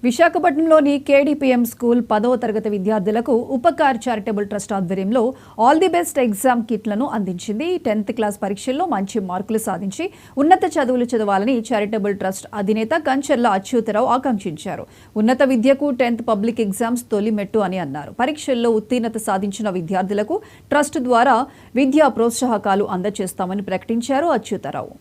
విశాఖపట్నంలోని కేడీపీఎం స్కూల్ 10వ తరగతి విద్యార్థులకు ఉపకార్ చారిటబుల్ ట్రస్ట్ ఆధ్వర్యంలో ఆల్ ది బెస్ట్ ఎగ్జామ్ కిట్లను అందించింది. 10th క్లాస్ పరీక్షల్లో మంచి మార్కులు సాధించి ఉన్నత చదువులు చదవాలని చారిటబుల్ ట్రస్ట్ అధినేత కంచర్ల అచ్యుతరావు ఆకాంక్షించారు. ఉన్నత విద్యకు 10th పబ్లిక్ ఎగ్జామ్స్ తొలి మెట్టు అని అన్నారు. పరీక్షల్లో ఉత్తీర్ణత సాధించిన విద్యార్థులకు ట్రస్ట్ ద్వారా విద్యా ప్రోత్సాహకాలు అందజేస్తామని ప్రకటించారు అచ్యుతరావు.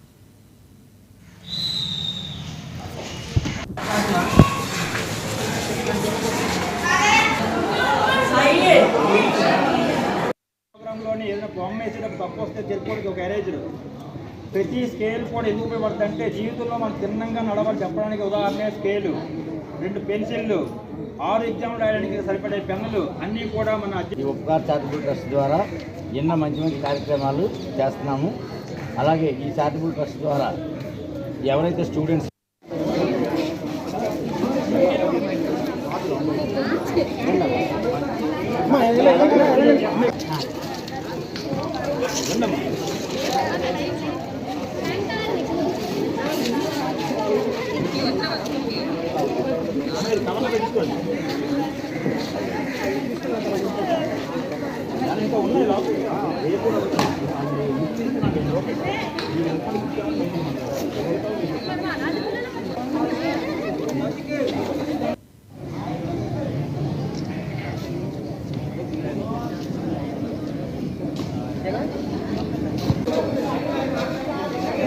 ప్రోగ్రాంలోని ఏదైనా బొమ్మ వేసేటప్పుడు తప్పు వస్తే తెలుపుకోవడానికి ఒక ఎరేజర్, ప్రతి స్కేల్ కూడా ఎందుకు ఉపయోగపడుతుంది అంటే జీవితంలో మనం తిన్నంగా నడవాలి చెప్పడానికి ఉదాహరణ స్కేలు, 2 పెన్సిళ్ళు, 6 ఎగ్జామ్లు రాయడానికి సరిపడే పెన్నులు అన్నీ కూడా మన ఈ ఉపకార్ చారిటబుల్ ట్రస్ట్ ద్వారా ఎన్నో మంచి మంచి కార్యక్రమాలు చేస్తున్నాము. అలాగే ఈ చారిటబుల్ ట్రస్ట్ ద్వారా ఎవరైతే స్టూడెంట్స్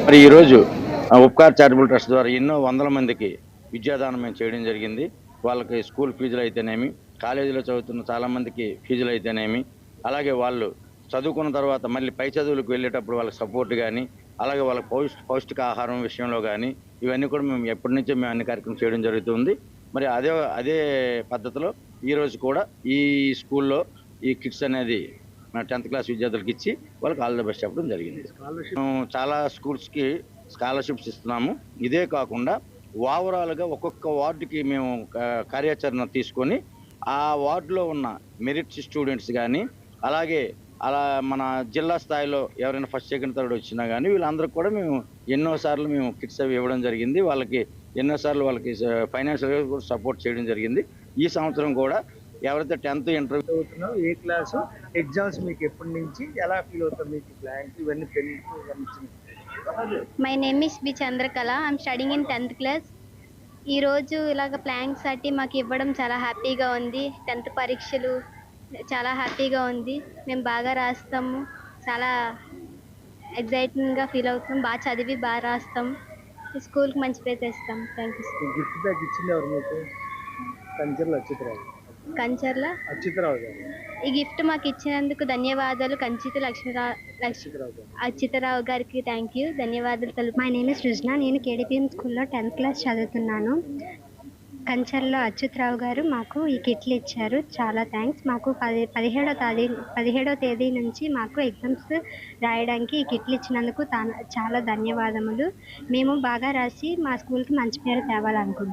మరి ఈరోజు ఉపకార్ చారిటబుల్ ట్రస్ట్ ద్వారా ఎన్నో వందల మందికి విద్యాదానం మేము చేయడం జరిగింది. వాళ్ళకి స్కూల్ ఫీజులు అయితేనేమి, కాలేజీలో చదువుతున్న చాలామందికి ఫీజులు అయితేనేమి, అలాగే వాళ్ళు చదువుకున్న తర్వాత మళ్ళీ పై చదువులకు వెళ్ళేటప్పుడు వాళ్ళకి సపోర్ట్ కానీ, అలాగే వాళ్ళకి పౌష్టికాహారం విషయంలో కానీ ఇవన్నీ కూడా మేము ఎప్పటి నుంచో మేము అన్ని కార్యక్రమం చేయడం జరుగుతుంది. మరి అదే పద్ధతిలో ఈరోజు కూడా ఈ స్కూల్లో ఈ కిట్స్ అనేది 10th క్లాస్ విద్యార్థులకు ఇచ్చి వాళ్ళకి ఆల్ ది బెస్ట్ చెప్పడం జరిగింది. చాలా స్కూల్స్కి స్కాలర్షిప్స్ ఇస్తున్నాము. ఇదే కాకుండా ఓవరాల్గా ఒక్కొక్క వార్డుకి మేము కార్యాచరణ తీసుకొని ఆ వార్డులో ఉన్న మెరిట్ స్టూడెంట్స్ కానీ, అలాగే మన జిల్లా స్థాయిలో ఎవరైనా ఫస్ట్ సెకండ్ థర్డ్ వచ్చినా కానీ వీళ్ళందరికీ కూడా మేము ఎన్నోసార్లు మేము కిట్స్ అవి ఇవ్వడం జరిగింది. వాళ్ళకి ఎన్నోసార్లు వాళ్ళకి ఫైనాన్షియల్గా కూడా సపోర్ట్ చేయడం జరిగింది. ఈ సంవత్సరం కూడా ఎవరైతే 10th ఇంటర్వ్యూ చదువుతున్నావు, ఏ క్లాసు, ఎగ్జామ్స్ మీకు ఎప్పటి నుంచి ఎలా ఫీల్ అవుతారు, మీకు బ్లాంక్ ఇవన్నీ my name is B Chandrakala. I'm studying in 10th class. ఈరోజు ఇలాగ ప్లాంక్స్ అట్టి మాకు ఇవ్వడం చాలా హ్యాపీగా ఉంది. 10th పరీక్షలు చాలా హ్యాపీగా ఉంది. మేము బాగా రాస్తాము, చాలా ఎగ్జైటింగ్గా ఫీల్ అవుతాం. బాగా చదివి బాగా రాస్తాం, స్కూల్కి మంచి పేరు తెస్తాం. Thank you. గిఫ్ట్ బ్యాగ్ ఇచ్చింది ఎవరు మీకు? కంచర్ల అచ్యుతరావు గారు. ఈ గిఫ్ట్ మాకు ఇచ్చినందుకు ధన్యవాదాలు. అచ్యుతరావు గారికి థ్యాంక్ యూ, ధన్యవాదాలు. మై నేమ్ ఇస్ సృజన. నేను కేడీపీఎం స్కూల్లో 10th క్లాస్ చదువుతున్నాను. కంచర్ల అచ్యుతరావు గారు మాకు ఈ కిట్లు ఇచ్చారు, చాలా థ్యాంక్స్. మాకు 17వ తేదీ నుంచి మాకు ఎగ్జామ్స్ రాయడానికి ఈ కిట్లు ఇచ్చినందుకు చాలా ధన్యవాదములు. మేము బాగా రాసి మా స్కూల్కి మంచి పేరు తేవాలనుకుంటున్నాం.